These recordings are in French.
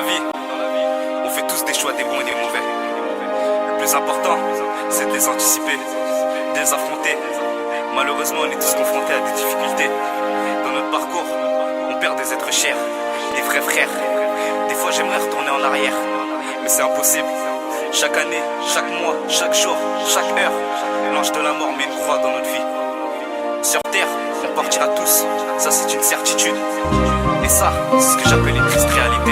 vie, on fait tous des choix, des bons et des mauvais. Le plus important, c'est de les anticiper, de les affronter. Malheureusement, on est tous confrontés à des difficultés. Dans notre parcours, on perd des êtres chers, des vrais frères. Des fois, j'aimerais retourner en arrière, mais c'est impossible. Chaque année, chaque mois, chaque jour, chaque heure, l'ange de la mort met une croix dans notre vie. Sur terre, on partira tous, ça c'est une certitude. Et ça, c'est ce que j'appelle une triste réalité.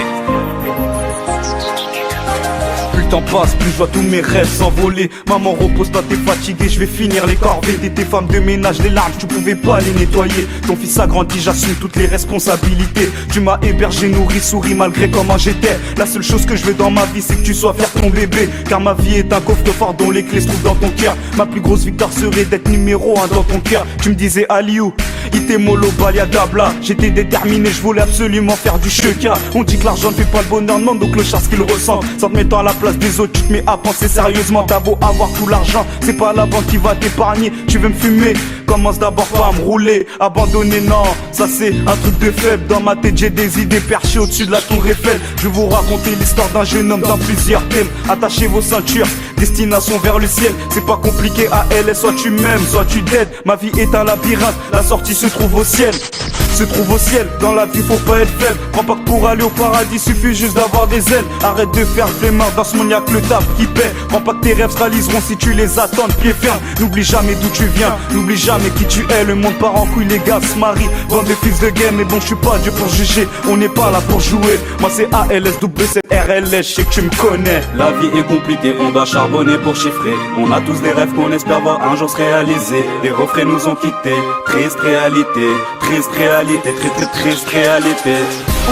Plus le temps passe, plus je vois tous mes rêves s'envoler. Maman, repose-toi, t'es fatigué, je vais finir les corvées. T'étais femme de ménage, les larmes, tu pouvais pas les nettoyer. Ton fils a grandi, j'assume toutes les responsabilités. Tu m'as hébergé, nourri, souri malgré comment j'étais. La seule chose que je veux dans ma vie, c'est que tu sois fier de ton bébé. Car ma vie est un coffre-fort dont les clés se trouvent dans ton cœur. Ma plus grosse victoire serait d'être numéro 1 dans ton cœur. Tu me disais Aliou, Itemolo, Baliadabla. J'étais déterminé, je voulais absolument faire du cheka. On dit que l'argent ne fait pas le bonheur, non, donc le ce qu'il ressent. Sans te mettre à la place des autres, tu te mets à penser sérieusement. T'as beau avoir tout l'argent, c'est pas la banque qui va t'épargner. Tu veux me fumer, commence d'abord pas à me rouler. Abandonner, non, ça c'est un truc de faible. Dans ma tête j'ai des idées perchées au-dessus de la tour Eiffel. Je vais vous raconter l'histoire d'un jeune homme dans plusieurs thèmes. Attachez vos ceintures, destination vers le ciel. C'est pas compliqué à elle, soit tu m'aimes, soit tu dead. Ma vie est un labyrinthe, la sortie se trouve au ciel. Se trouve au ciel, dans la vie faut pas être faible. Crois pas que pour aller au paradis suffit juste d'avoir des ailes. Arrête de faire les mains, dans ce monde y'a que le taf qui paie. Crois pas que tes rêves se réaliseront si tu les attends de pied ferme. N'oublie jamais d'où tu viens, n'oublie jamais qui tu es. Le monde part en couille, les gars se marient, vendent des fils de game. Mais bon je suis pas Dieu pour juger, on n'est pas là pour jouer. Moi c'est ALS, RLS, je sais que tu me connais. La vie est compliquée, on doit charbonner pour chiffrer. On a tous des rêves qu'on espère voir un jour se réaliser. Les refrains nous ont quittés, triste réalité, très très triste réalité.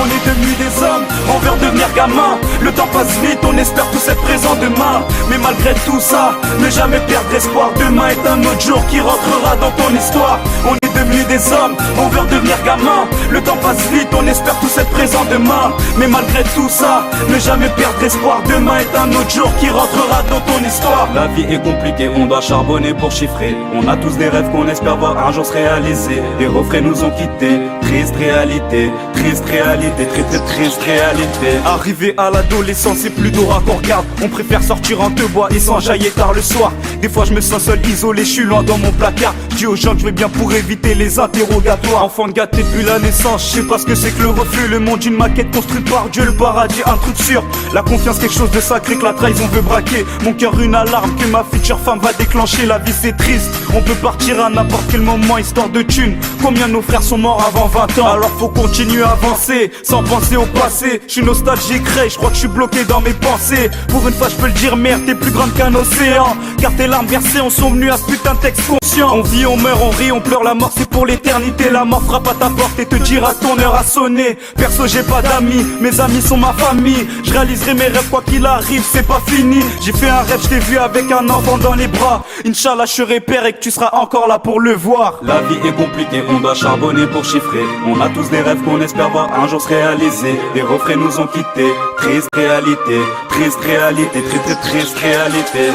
On est devenus des hommes, on veut redevenir gamin. Le temps passe vite, on espère tous être présents demain. Mais malgré tout ça, ne jamais perdre espoir. Demain est un autre jour qui rentrera dans ton histoire. On est devenus des hommes, on veut redevenir gamin. Le temps passe vite, on espère tous être présents demain. Mais malgré tout ça, ne jamais perdre espoir. Demain est un autre jour qui rentrera dans ton histoire. La vie est compliquée, on doit charbonner pour chiffrer. On a tous des rêves qu'on espère voir un jour se réaliser. Les refrains nous ont quittés, triste réalité, très très triste réalité. Arrivé à l'adolescence, c'est plus d'aura qu'on regarde. On préfère sortir en te bois et s'enjailler tard le soir. Des fois je me sens seul, isolé, je suis loin dans mon placard. Je dis aux gens que je vais bien pour éviter les interrogatoires. Enfant gâté depuis la naissance, je sais pas ce que c'est que le refus. Le monde d'une maquette construite par Dieu, le paradis un truc sûr. La confiance quelque chose de sacré que la trahison veut braquer. Mon cœur une alarme que ma future femme va déclencher. La vie c'est triste, on peut partir à n'importe quel moment histoire de thunes. Combien de nos frères sont morts avant 20 ans? Alors faut continuer à avancer sans penser au passé. Je suis nostalgique, je crois que je suis bloqué dans mes pensées. Pour une fois je peux le dire, merde, t'es plus grande qu'un océan. Car tes larmes versées en sont venues à ce putain de texte conscient. On vit, on meurt, on rit, on pleure, la mort c'est pour l'éternité. La mort frappe à ta porte et te dira ton heure a sonné. Perso j'ai pas d'amis, mes amis sont ma famille. Je réaliserai mes rêves quoi qu'il arrive, c'est pas fini. J'ai fait un rêve, je t'ai vu avec un enfant dans les bras. Inch'Allah je serai père et que tu seras encore là pour le voir. La vie est compliquée, on doit charbonner pour chiffrer. On a tous des rêves qu'on espère voir un jour se réaliser. Les refrains nous ont quittés, triste réalité, très très triste réalité.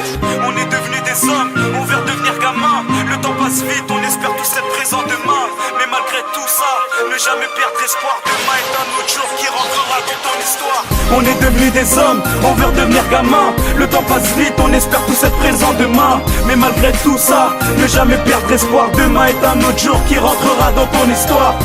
On est devenus des hommes, on veut redevenir gamin. Le temps passe vite, on espère tous être présents demain. Mais malgré tout ça, ne jamais perdre espoir. Demain est un autre jour qui rentrera dans ton histoire. On est devenus des hommes, on veut redevenir gamin. Le temps passe vite, on espère tous être présents demain. Mais malgré tout ça, ne jamais perdre espoir. Demain est un autre jour qui rentrera dans ton histoire.